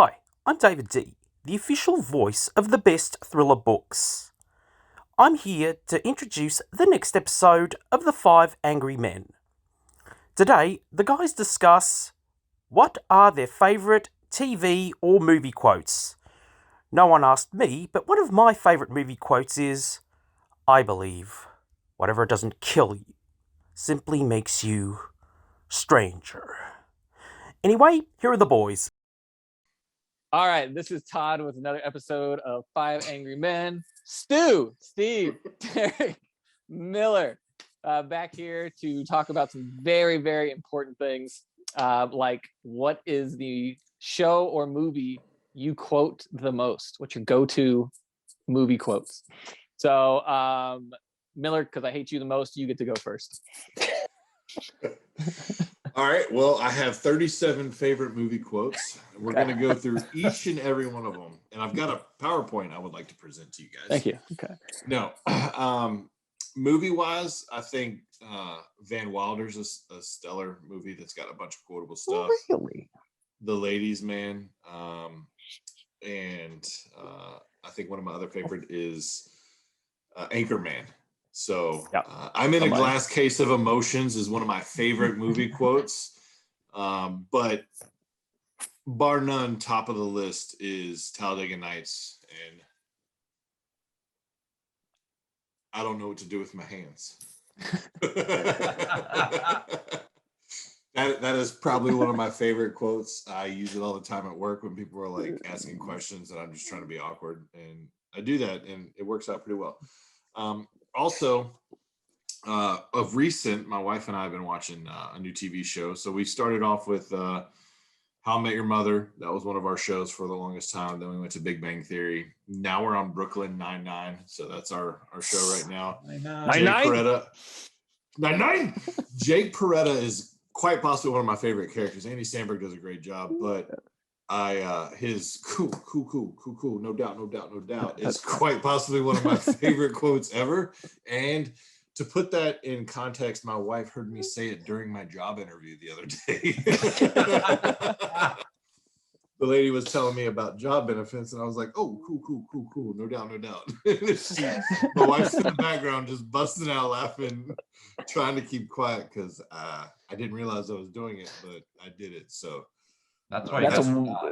Hi, I'm David D, the official voice of the best thriller books. I'm here to introduce the next episode of The Five Angry Men. Today, the guys discuss what are their favourite TV or movie quotes. No one asked me, but one of my favourite movie quotes is, I believe whatever doesn't kill you simply makes you stranger. Anyway, here are the boys. All right, this is Todd with another episode of Five Angry Men. Stu, Steve, Derek, Miller, back here to talk about some very, very important things, like what is the show or movie you quote the most? What's your go-to movie quotes? So, Miller, because I hate you the most, you get to go first. All right. Well, I have 37 favorite movie quotes. We're going to go through each and every one of them. And I've got a PowerPoint I would like to present to you guys. Thank you. Okay. No. Movie-wise, I think Van Wilder's a stellar movie that's got a bunch of quotable stuff. Really? The Ladies' Man. And I think one of my other favorite is Anchorman. So I'm in a glass case of emotions is one of my favorite movie quotes. But bar none, top of the list is Talladega Nights. And I don't know what to do with my hands. That is probably one of my favorite quotes. I use it all the time at work when people are like asking questions and I'm just trying to be awkward. And I do that and it works out pretty well. Also, of recent, my wife and I have been watching a new TV show. So we started off with How I Met Your Mother. That was one of our shows for the longest time. Then we went to Big Bang Theory. Now we're on Brooklyn Nine-Nine. So that's our show right now. Nine-Nine. Jake Peretta is quite possibly one of my favorite characters. Andy Samberg does a great job, but his cool, no doubt is quite possibly one of my favorite quotes ever. And to put that in context, my wife heard me say it during my job interview the other day. The lady was telling me about job benefits, and I was like, "Oh, cool, no doubt." My wife's in the background just busting out laughing, trying to keep quiet because I didn't realize I was doing it, but I did it. So that's why.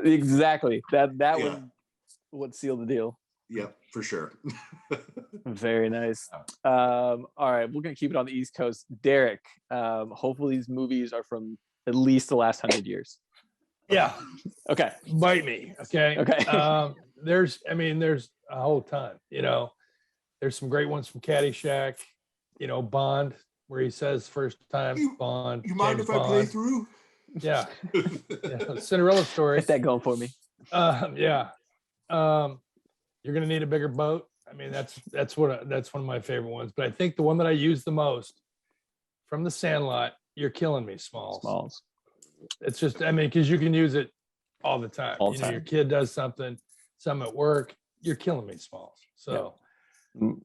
Exactly that would seal the deal. Yep, for sure. Very nice. All right, we're gonna keep it on the East Coast. Derek, hopefully these movies are from at least the last 100 years. Yeah. Okay. Bite me. Okay. There's a whole ton. There's some great ones from Caddyshack. Bond, where he says first time Bond. You mind if I play through? Yeah. Cinderella story. Get that going for me. You're gonna need a bigger boat. That's one of my favorite ones. But I think the one that I use the most from The Sandlot, you're killing me, Smalls. It's just, because you can use it all the time. Your kid does something at work, you're killing me, Smalls. So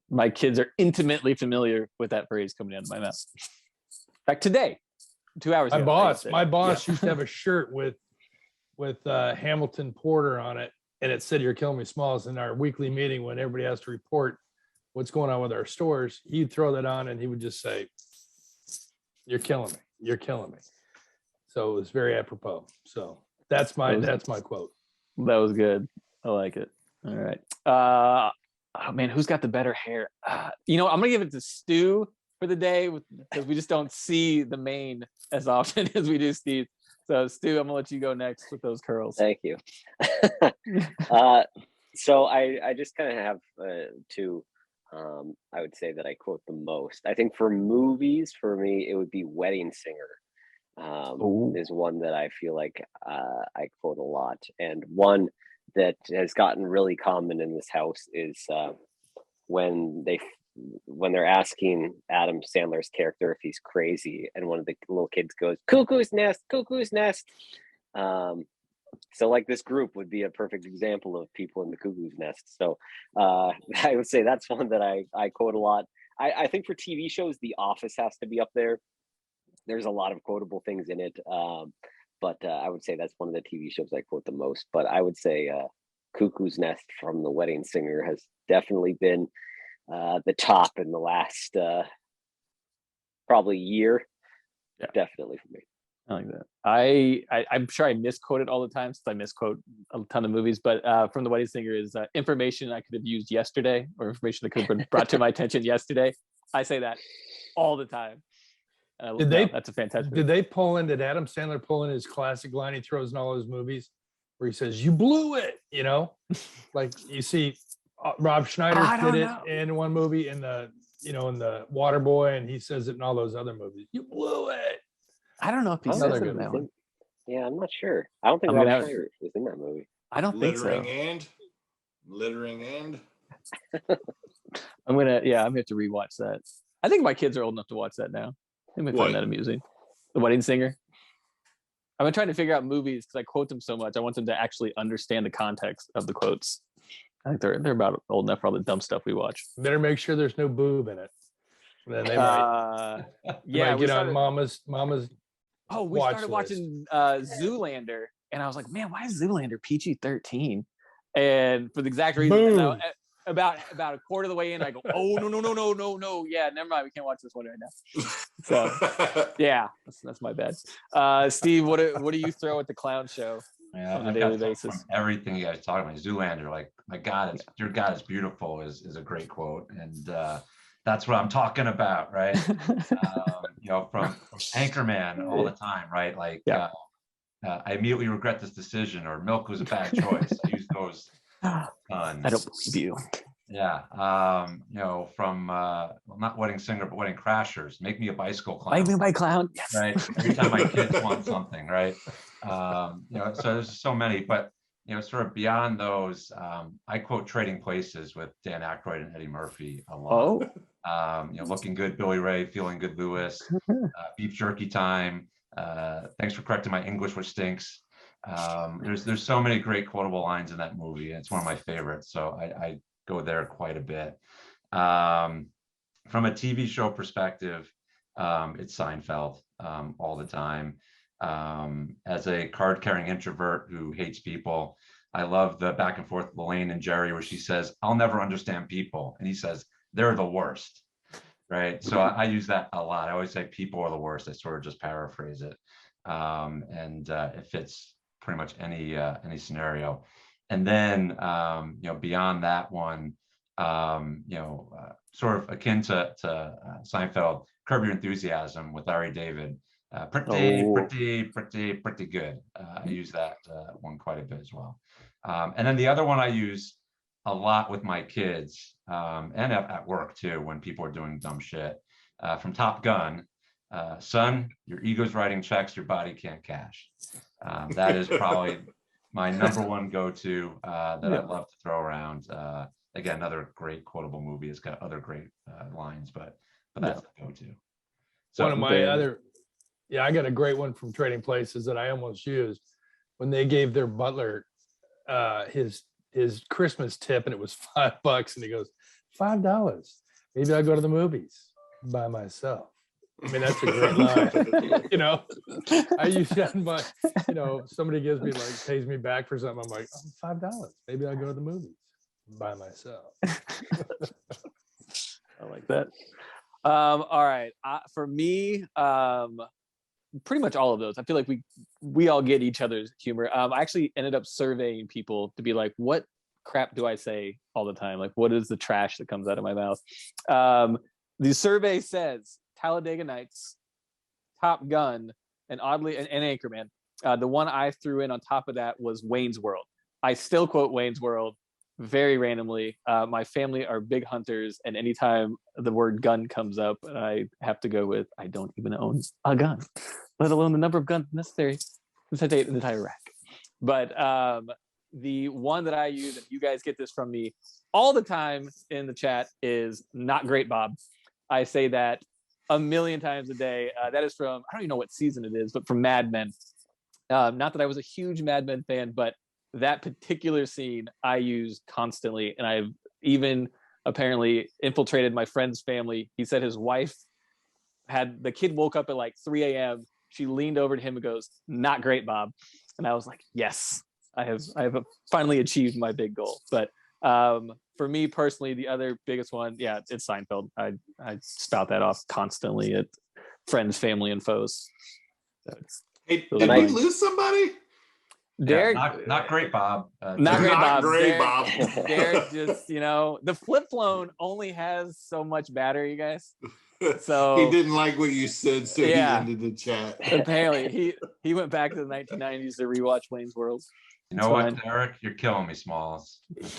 my kids are intimately familiar with that phrase coming out of my mouth. In fact, today, 2 hours ago. My boss used to have a shirt with Hamilton Porter on it, and it said, "You're killing me, Smalls." In our weekly meeting, when everybody has to report what's going on with our stores, he'd throw that on and he would just say, "You're killing me. You're killing me." So it was very apropos. So that's my quote. That was good. I like it. All right. Who's got the better hair? I'm gonna give it to Stu for the day because we just don't see the mane as often as we do Steve. So Stu, I'm gonna let you go next with those curls. Thank you. So I just kind of have two. I would say that I quote the most. I think for movies, for me, it would be Wedding Singer. Is one that I feel like I quote a lot, and one that has gotten really common in this house is when they're asking Adam Sandler's character if he's crazy, and one of the little kids goes, cuckoo's nest. So like this group would be a perfect example of people in the cuckoo's nest. So I would say that's one that I quote a lot. I think for TV shows, The Office has to be up there. There's a lot of quotable things in it. but I would say that's one of the TV shows I quote the most. But I would say Cuckoo's Nest from The Wedding Singer has definitely been the top in the last probably year. Yeah. Definitely for me. I like that. I'm sure I misquote it all the time since I misquote a ton of movies, but from The Wedding Singer is information I could have used yesterday, or information that could have been brought to my attention yesterday. I say that all the time. That's a fantastic. Did Adam Sandler pull in his classic line he throws in all his movies, where he says, "You blew it"? You know, like you see, Rob Schneider did it in one movie in the Waterboy, and he says it in all those other movies. You blew it. I don't know if he says it in that one. Yeah, I'm not sure. I don't think Rob Schneider was in that movie. I don't think so. Littering and. I'm gonna have to rewatch that. I think my kids are old enough to watch that now. They might find that amusing. The Wedding Singer. I've been trying to figure out movies because I quote them so much. I want them to actually understand the context of the quotes. I think they're about old enough for all the dumb stuff we watch. Better make sure there's no boob in it. Then they might get on Mama's. Oh, we started watching Zoolander, and I was like, man, why is Zoolander PG-13? And for the exact reason, about a quarter of the way in, I go, oh no, yeah, never mind, we can't watch this one right now. So yeah, that's my bad. Steve, what do you throw at the clown show on a daily basis? Everything you guys talking about, Zoolander, like, my God, your God is beautiful is a great quote, and that's what I'm talking about, right? From Anchorman all the time, right? Like, I immediately regret this decision, or milk was a bad choice. I use those tons. I don't believe you. Yeah. From not Wedding Singer, but Wedding Crashers. Make me a bicycle clown. Make me a bike clown. Yes. Right. Every time my kids want something, right? So there's so many, but sort of beyond those, I quote Trading Places with Dan Aykroyd and Eddie Murphy a lot. Looking good, Billy Ray, feeling good, Lewis, beef jerky time. Thanks for correcting my English, which stinks. There's so many great quotable lines in that movie. It's one of my favorites, so I go there quite a bit. From a TV show perspective, it's Seinfeld all the time. As a card-carrying introvert who hates people, I love the back and forth with Elaine and Jerry, where she says, "I'll never understand people," and he says, "They're the worst." Right. So I use that a lot. I always say people are the worst. I sort of just paraphrase it. And it fits pretty much any scenario. And then, beyond that one, sort of akin to Seinfeld, Curb Your Enthusiasm with Larry David. Pretty good. I use that one quite a bit as well. And then the other one I use a lot with my kids and at work too, when people are doing dumb shit, from Top Gun. Son, your ego's writing checks your body can't cash. That is probably my number one go-to that I love to throw around. Again, another great quotable movie. It's got other great lines, but that's the go-to. So one of my I got a great one from Trading Places that I almost used when they gave their butler his Christmas tip, and it was $5, and he goes, $5. Maybe I'll go to the movies by myself. I mean, that's a great line. I use that in my, somebody gives me pays me back for something. I'm like, $5. Maybe I'll go to the movies by myself. I like that. All right. For me, pretty much all of those. I feel like we all get each other's humor. I actually ended up surveying people to be like, what crap do I say all the time? Like, what is the trash that comes out of my mouth? The survey says Talladega Nights, Top Gun, and oddly, and Anchorman. The one I threw in on top of that was Wayne's World. I still quote Wayne's World very randomly. My family are big hunters, and anytime the word gun comes up, I have to go with, I don't even own a gun, let alone the number of guns necessary to take an entire rack. But the one that I use, and you guys get this from me all the time in the chat, is "Not great, Bob." I say that a million times a day. That is from, I don't even know what season it is, but from Mad Men. Not that I was a huge Mad Men fan, but that particular scene I use constantly, and I've even apparently infiltrated my friend's family. He said his wife the kid woke up at like 3 a.m. she leaned over to him and goes, "Not great, Bob." And I was like, yes, I have finally achieved my big goal. But for me personally, the other biggest one, yeah, it's Seinfeld. I spout that off constantly at friends, family, and foes. So Hey, those did are we mine. lose somebody? Derek, not great, Bob. not great, Not Bob. great, Derek, Bob. Derek just, the flip phone only has so much battery, guys. So he didn't like what you said, so Yeah. he ended the chat. Apparently, he went back to the 1990s to rewatch Wayne's World. You know It's what, Derek? You're killing me, Smalls. You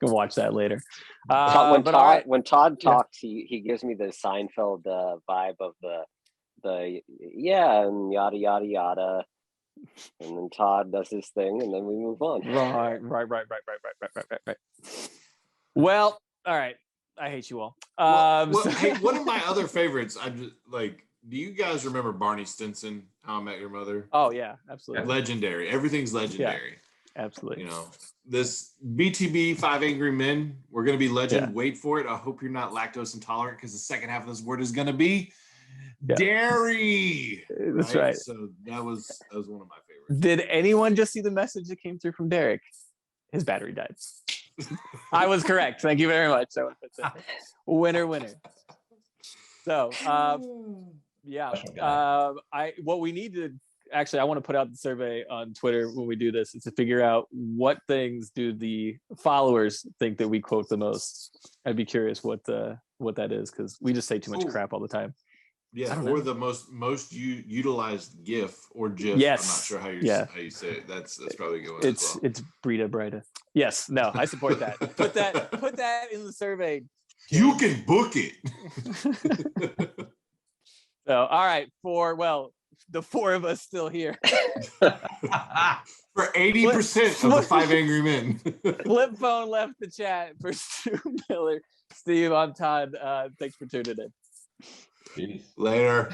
can watch that later. When But all right. Todd Yeah. talks, he gives me the Seinfeld vibe of the yeah, and yada yada yada, and then Todd does his thing, and then we move on. Right. Well, all right. I hate you all. Hey, one of my other favorites, I just like. Do you guys remember Barney Stinson? How I Met Your Mother? Oh yeah, absolutely. Legendary. Everything's legendary. Absolutely. This BTB 5 Angry Men. We're gonna be legend. Yeah. Wait for it. I hope you're not lactose intolerant because the second half of this word is gonna be Yeah. dairy. That's right. So that was one of my favorites. Did anyone just see the message that came through from Derek? His battery died. I was correct. Thank you very much. Winner. So, yeah. Special guy. What we need to actually, I want to put out the survey on Twitter when we do this, is to figure out what things do the followers think that we quote the most. I'd be curious what that is, because we just say too much Ooh. crap all the time. Yeah, I don't or know. the most utilized GIF or GIF. Yes. I'm not sure how you say it. That's probably a good one as well. It's Brita Brita. Yes, no, I support that. Put that in the survey. You can book it. So, all right, the four of us still here. For 80% of the 5 Angry Men. Flip phone left the chat for Stu Miller. Steve, I'm Todd. Thanks for tuning in. Jeez. Later.